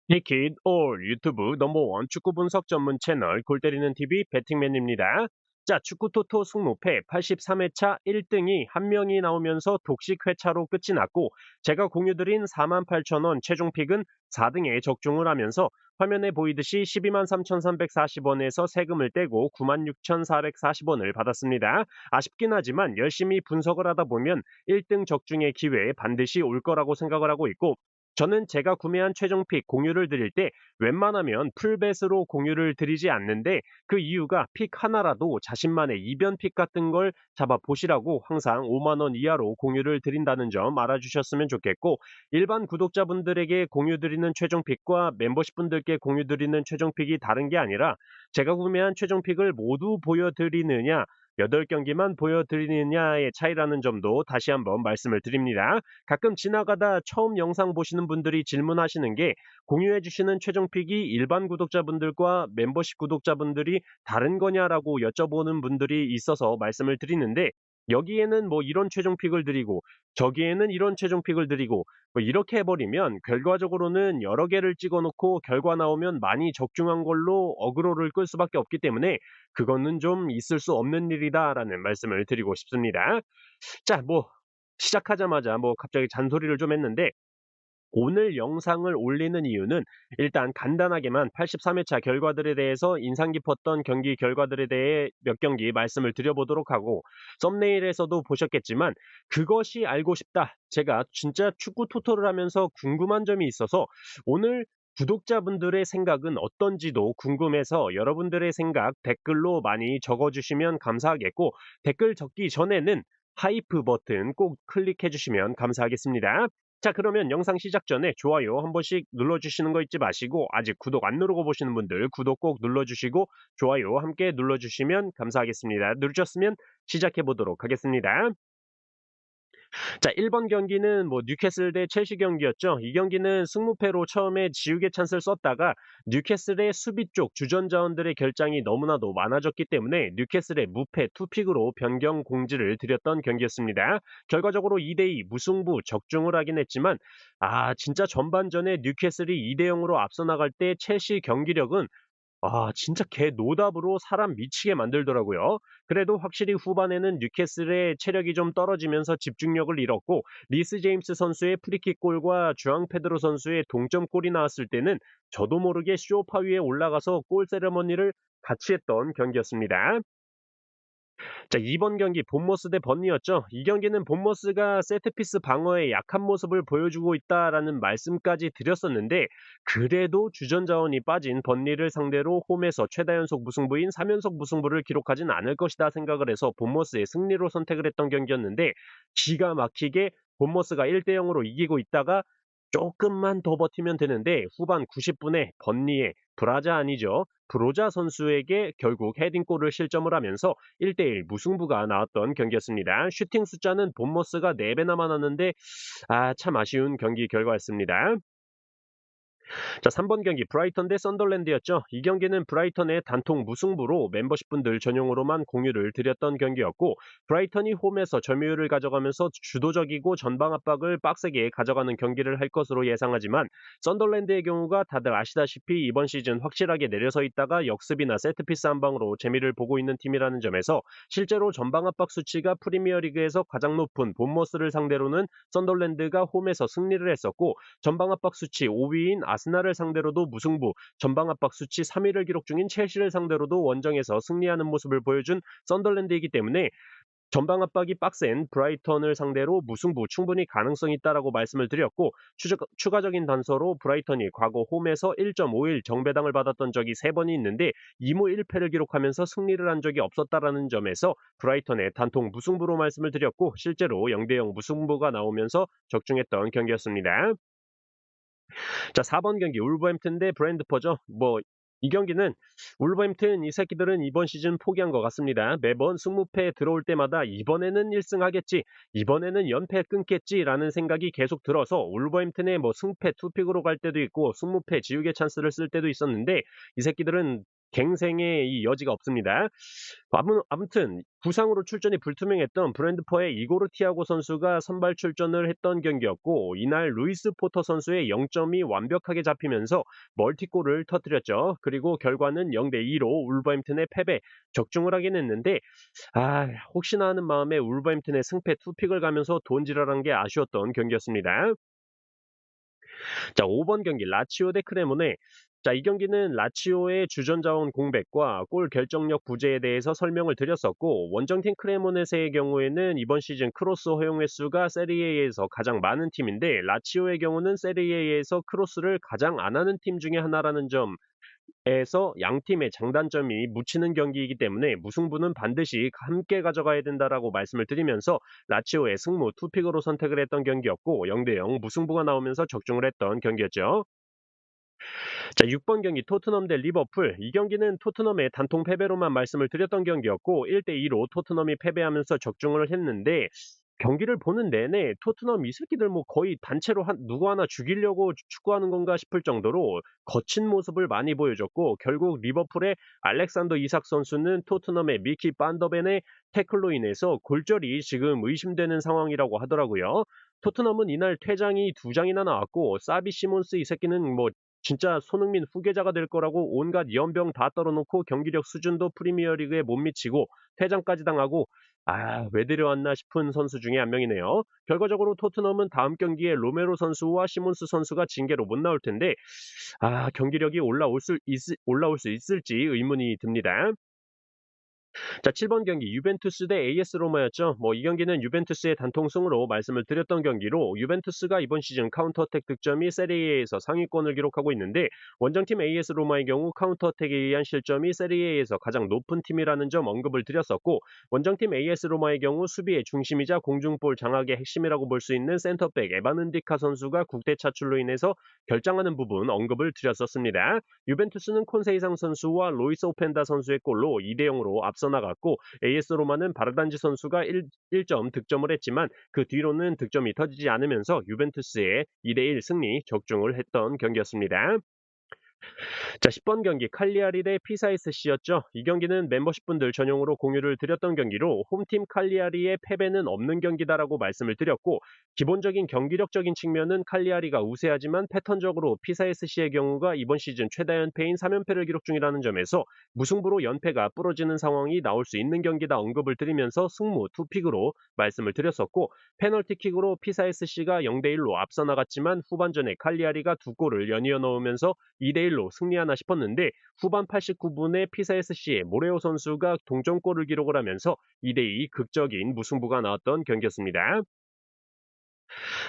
히킷 올 유튜브 넘버원 축구 분석 전문 채널 골 때리는 TV 배팅맨입니다. 자, 축구 토토 승무패 83회차 1등이 한 명이 나오면서 독식 회차로 끝이 났고, 제가 공유드린 48,000원 최종픽은 4등에 적중을 하면서 화면에 보이듯이 12만 3,340원에서 세금을 떼고 96,440원을 받았습니다. 아쉽긴 하지만 열심히 분석을 하다 보면 1등 적중의 기회에 반드시 올 거라고 생각을 하고 있고, 저는 제가 구매한 최종픽 공유를 드릴 때 웬만하면 풀벳으로 공유를 드리지 않는데, 그 이유가 픽 하나라도 자신만의 이변 픽 같은 걸 잡아 보시라고 항상 5만 원 이하로 공유를 드린다는 점 알아주셨으면 좋겠고, 일반 구독자분들에게 공유 드리는 최종픽과 멤버십 분들께 공유 드리는 최종픽이 다른 게 아니라, 제가 구매한 최종픽을 모두 보여드리느냐 8경기만 보여드리느냐의 차이라는 점도 다시 한번 말씀을 드립니다. 가끔 지나가다 처음 영상 보시는 분들이 질문하시는 게, 공유해 주시는 최종픽이 일반 구독자분들과 멤버십 구독자분들이 다른 거냐라고 여쭤보는 분들이 있어서 말씀을 드리는데, 여기에는 뭐 이런 최종픽을 드리고 저기에는 이런 최종픽을 드리고 뭐 이렇게 해버리면 결과적으로는 여러 개를 찍어 놓고 결과 나오면 많이 적중한 걸로 어그로를 끌 수밖에 없기 때문에, 그거는 좀 있을 수 없는 일이다라는 말씀을 드리고 싶습니다. 자, 뭐 시작하자마자 뭐 갑자기 잔소리를 좀 했는데, 오늘 영상을 올리는 이유는 일단 간단하게만 83회차 결과들에 대해서 인상 깊었던 경기 결과들에 대해 몇 경기 말씀을 드려보도록 하고, 썸네일에서도 보셨겠지만 그것이 알고 싶다, 제가 진짜 축구 토토를 하면서 궁금한 점이 있어서 오늘 구독자분들의 생각은 어떤지도 궁금해서 여러분들의 생각 댓글로 많이 적어주시면 감사하겠고, 댓글 적기 전에는 하이프 버튼 꼭 클릭해 주시면 감사하겠습니다. 자, 그러면 영상 시작 전에 좋아요 한 번씩 눌러주시는 거 잊지 마시고, 아직 구독 안 누르고 보시는 분들 구독 꼭 눌러주시고 좋아요 함께 눌러주시면 감사하겠습니다. 누르셨으면 시작해 보도록 하겠습니다. 자, 1번 경기는 뭐 뉴캐슬 대 첼시 경기였죠. 이 경기는 승무패로 처음에 지우개 찬스를 썼다가 뉴캐슬의 수비 쪽 주전 자원들의 결장이 너무나도 많아졌기 때문에 뉴캐슬의 무패 투픽으로 변경 공지를 드렸던 경기였습니다. 결과적으로 2대2 무승부 적중을 하긴 했지만, 진짜 전반전에 뉴캐슬이 2대0으로 앞서 나갈 때 첼시 경기력은 진짜 개 노답으로 사람 미치게 만들더라고요. 그래도 확실히 후반에는 뉴캐슬의 체력이 좀 떨어지면서 집중력을 잃었고, 리스 제임스 선수의 프리킥 골과 주앙 페드로 선수의 동점골이 나왔을 때는 저도 모르게 쇼파 위에 올라가서 골 세레머니를 같이 했던 경기였습니다. 자, 이번 경기 본머스 대 번니였죠. 이 경기는 본머스가 세트피스 방어에 약한 모습을 보여주고 있다라는 말씀까지 드렸었는데, 그래도 주전 자원이 빠진 번니를 상대로 홈에서 최다 연속 무승부인 3연속 무승부를 기록하진 않을 것이다 생각을 해서 본머스의 승리로 선택을 했던 경기였는데, 기가 막히게 본머스가 1대 0으로 이기고 있다가 조금만 더 버티면 되는데 후반 90분에 번니의 브라자 아니죠. 브로자 선수에게 결국 헤딩골을 실점을 하면서 1대1 무승부가 나왔던 경기였습니다. 슈팅 숫자는 본머스가 4배나 많았는데 참 아쉬운 경기 결과였습니다. 자, 3번 경기 브라이턴 대 썬더랜드였죠. 이 경기는 브라이턴의 단통 무승부로 멤버십분들 전용으로만 공유를 드렸던 경기였고, 브라이턴이 홈에서 점유율을 가져가면서 주도적이고 전방 압박을 빡세게 가져가는 경기를 할 것으로 예상하지만, 썬더랜드의 경우가 다들 아시다시피 이번 시즌 확실하게 내려서 있다가 역습이나 세트피스 한 방으로 재미를 보고 있는 팀이라는 점에서, 실제로 전방 압박 수치가 프리미어리그에서 가장 높은 본머스를 상대로는 썬더랜드가 홈에서 승리를 했었고, 전방 압박 수치 5위인 아스날을 상대로도 무승부, 전방 압박 수치 3위를 기록 중인 첼시를 상대로도 원정에서 승리하는 모습을 보여준 썬더랜드이기 때문에, 전방 압박이 빡센 브라이턴을 상대로 무승부 충분히 가능성이 있다라고 말씀을 드렸고, 추가적인 단서로 브라이턴이 과거 홈에서 1.5일 정배당을 받았던 적이 3번이 있는데 2무 1패를 기록하면서 승리를 한 적이 없었다라는 점에서 브라이턴의 단통 무승부로 말씀을 드렸고, 실제로 0대0 무승부가 나오면서 적중했던 경기였습니다. 자, 4번 경기 울버햄튼 대 브랜드퍼죠. 뭐 이 경기는 울버햄튼 이 새끼들은 이번 시즌 포기한 것 같습니다. 매번 승무패 들어올 때마다 이번에는 1승 하겠지, 이번에는 연패 끊겠지라는 생각이 계속 들어서 울버햄튼의 뭐 승패 투픽으로 갈 때도 있고 승무패 지우개 찬스를 쓸 때도 있었는데, 이 새끼들은 갱생의 이 여지가 없습니다. 아무튼 부상으로 출전이 불투명했던 브랜드퍼의 이고르 티아고 선수가 선발 출전을 했던 경기였고 이날 루이스 포터 선수의 0점이 완벽하게 잡히면서 멀티골을 터뜨렸죠. 그리고 결과는 0대 2로 울버햄튼의 패배, 적중을 하긴 했는데 혹시나 하는 마음에 울버햄튼의 승패 투픽을 가면서 돈지랄한 게 아쉬웠던 경기였습니다. 자, 5번 경기 라치오 대 크레모네. 자, 이 경기는 라치오의 주전자원 공백과 골 결정력 부재에 대해서 설명을 드렸었고 원정팀 크레모네세의 경우에는 이번 시즌 크로스 허용 횟수가 세리에에서 가장 많은 팀인데 라치오의 경우는 세리에에서 크로스를 가장 안 하는 팀 중에 하나라는 점 에서 양팀의 장단점이 묻히는 경기이기 때문에 무승부는 반드시 함께 가져가야 된다라고 말씀을 드리면서 라치오의 승무 투픽으로 선택을 했던 경기였고 0대 0 무승부가 나오면서 적중을 했던 경기였죠. 자, 6번 경기 토트넘 대 리버풀. 이 경기는 토트넘의 단통 패배로만 말씀을 드렸던 경기였고 1대 2로 토트넘이 패배하면서 적중을 했는데 경기를 보는 내내 토트넘 이 새끼들 뭐 거의 단체로 누구 하나 죽이려고 축구하는 건가 싶을 정도로 거친 모습을 많이 보여줬고 결국 리버풀의 알렉산더 이삭 선수는 토트넘의 미키 반더벤의 태클로 인해서 골절이 지금 의심되는 상황이라고 하더라고요. 토트넘은 이날 퇴장이 두 장이나 나왔고 사비 시몬스 이 새끼는 뭐 진짜 손흥민 후계자가 될 거라고 온갖 연병 다 떨어놓고 경기력 수준도 프리미어리그에 못 미치고 퇴장까지 당하고 왜 데려왔나 싶은 선수 중에 한 명이네요. 결과적으로 토트넘은 다음 경기에 로메로 선수와 시몬스 선수가 징계로 못 나올 텐데 경기력이 올라올 수 있을지 의문이 듭니다. 자, 7번 경기 유벤투스 대 AS 로마였죠. 이 경기는 유벤투스의 단통승으로 말씀을 드렸던 경기로 유벤투스가 이번 시즌 카운터어택 득점이 세리에에서 상위권을 기록하고 있는데 원정팀 AS 로마의 경우 카운터어택에 의한 실점이 세리에에서 가장 높은 팀이라는 점 언급을 드렸었고 원정팀 AS 로마의 경우 수비의 중심이자 공중볼 장악의 핵심이라고 볼 수 있는 센터백 에반 은디카 선수가 국대 차출로 인해서 결장하는 부분 언급을 드렸었습니다. 유벤투스는 콘세이상 선수와 로이스 오펜다 선수의 골로 2대 0으로 앞서 나갔고 AS 로마는 바르단지 선수가 1점 득점을 했지만 그 뒤로는 득점이 터지지 않으면서 유벤투스의 2대 1 승리 적중을 했던 경기였습니다. 자, 10번 경기 칼리아리 대 피사SC였죠. 이 경기는 멤버십 분들 전용으로 공유를 드렸던 경기로 홈팀 칼리아리의 패배는 없는 경기다라고 말씀을 드렸고 기본적인 경기력적인 측면은 칼리아리가 우세하지만 패턴적으로 피사SC의 경우가 이번 시즌 최다 연패인 3연패를 기록 중이라는 점에서 무승부로 연패가 부러지는 상황이 나올 수 있는 경기다 언급을 드리면서 승무 투픽으로 말씀을 드렸었고 페널티킥으로 피사SC가 0대 1로 앞서 나갔지만 후반전에 칼리아리가 두 골을 연이어 넣으면서 2대 1로 승리하나 싶었는데 후반 89분에 피사SC의 모레오 선수가 동점골을 기록을 하면서 2대 2 극적인 무승부가 나왔던 경기였습니다.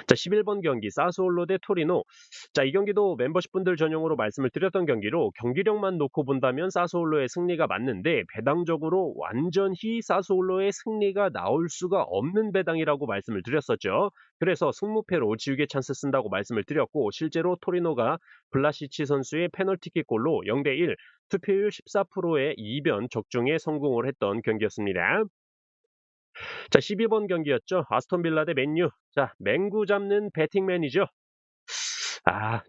자, 11번 경기 사스올로 대 토리노. 자, 이 경기도 멤버십 분들 전용으로 말씀을 드렸던 경기로 경기력만 놓고 본다면 사스올로의 승리가 맞는데 배당적으로 완전히 사스올로의 승리가 나올 수가 없는 배당이라고 말씀을 드렸었죠. 그래서 승무패로 지우개 찬스 쓴다고 말씀을 드렸고 실제로 토리노가 블라시치 선수의 페널티킥 골로 0대 1 투표율 14%의 이변 적중에 성공을 했던 경기였습니다. 자, 12번 경기였죠. 아스톤 빌라 대 맨유. 자, 맹구 잡는 배팅맨이죠.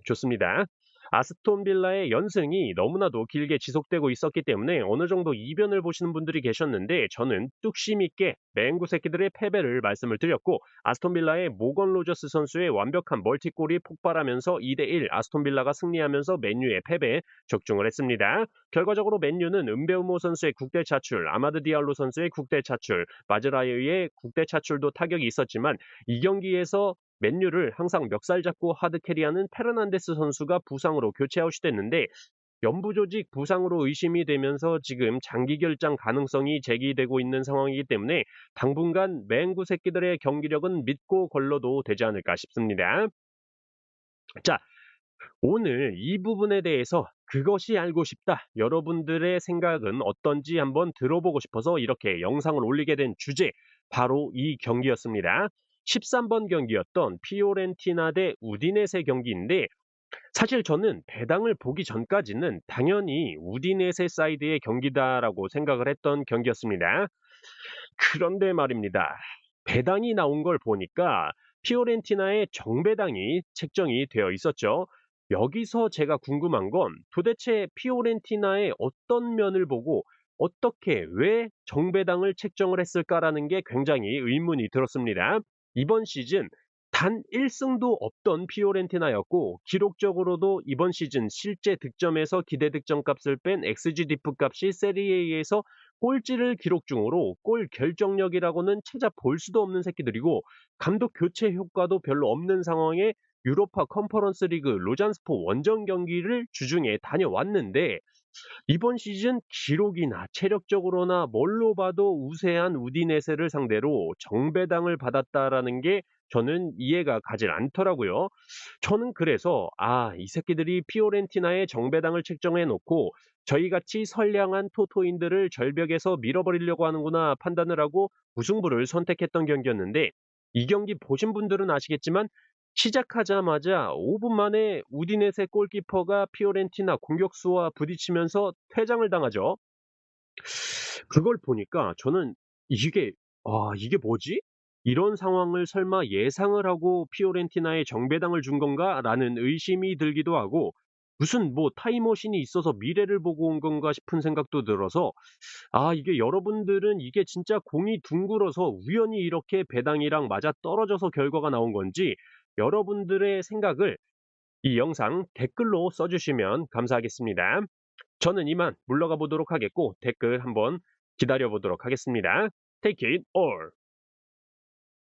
좋습니다. 아스톤 빌라의 연승이 너무나도 길게 지속되고 있었기 때문에 어느 정도 이변을 보시는 분들이 계셨는데 저는 뚝심 있게 맹구 새끼들의 패배를 말씀을 드렸고 아스톤 빌라의 모건 로저스 선수의 완벽한 멀티골이 폭발하면서 2대 1 아스톤 빌라가 승리하면서 맨유의 패배에 적중을 했습니다. 결과적으로 맨유는 은베우모 선수의 국대 차출, 아마드 디알로 선수의 국대 차출, 마즈라이의 국대 차출도 타격이 있었지만 이 경기에서 맨유를 항상 멱살 잡고 하드캐리하는 페르난데스 선수가 부상으로 교체 아웃이 됐는데 연부 조직 부상으로 의심이 되면서 지금 장기 결장 가능성이 제기되고 있는 상황이기 때문에 당분간 맹구 새끼들의 경기력은 믿고 걸러도 되지 않을까 싶습니다. 자, 오늘 이 부분에 대해서 그것이 알고 싶다. 여러분들의 생각은 어떤지 한번 들어보고 싶어서 이렇게 영상을 올리게 된 주제, 바로 이 경기였습니다. 13번 경기였던 피오렌티나 대 우디네세 경기인데 사실 저는 배당을 보기 전까지는 당연히 우디네세 사이드의 경기다라고 생각을 했던 경기였습니다. 그런데 말입니다. 배당이 나온 걸 보니까 피오렌티나의 정배당이 책정이 되어 있었죠. 여기서 제가 궁금한 건 도대체 피오렌티나의 어떤 면을 보고 어떻게 왜 정배당을 책정을 했을까라는 게 굉장히 의문이 들었습니다. 이번 시즌 단 1승도 없던 피오렌티나였고 기록적으로도 이번 시즌 실제 득점에서 기대 득점 값을 뺀 XG 디프 값이 세리에에서 꼴찌를 기록 중으로 골 결정력이라고는 찾아볼 수도 없는 새끼들이고 감독 교체 효과도 별로 없는 상황에 유로파 컨퍼런스 리그 로잔스포 원정 경기를 주중에 다녀왔는데 이번 시즌 기록이나 체력적으로나 뭘로 봐도 우세한 우디네세를 상대로 정배당을 받았다라는 게 저는 이해가 가질 않더라고요. 저는 그래서 이 새끼들이 피오렌티나의 정배당을 책정해 놓고 저희같이 선량한 토토인들을 절벽에서 밀어버리려고 하는구나 판단을 하고 무승부를 선택했던 경기였는데 이 경기 보신 분들은 아시겠지만 시작하자마자 5분 만에 우디네세 골키퍼가 피오렌티나 공격수와 부딪히면서 퇴장을 당하죠. 그걸 보니까 저는 이게 '이게 뭐지? 이런 상황을 설마 예상을 하고 피오렌티나에 정배당을 준 건가?'라는 의심이 들기도 하고 '무슨 뭐 타임머신이 있어서 미래를 보고 온 건가?' 싶은 생각도 들어서 이게 여러분들은 이게 진짜 공이 둥글어서 우연히 이렇게 배당이랑 맞아떨어져서 결과가 나온 건지 여러분들의 생각을 이 영상 댓글로 써 주시면 감사하겠습니다. 저는 이만 물러가 보도록 하겠고 댓글 한번 기다려 보도록 하겠습니다. Take it all.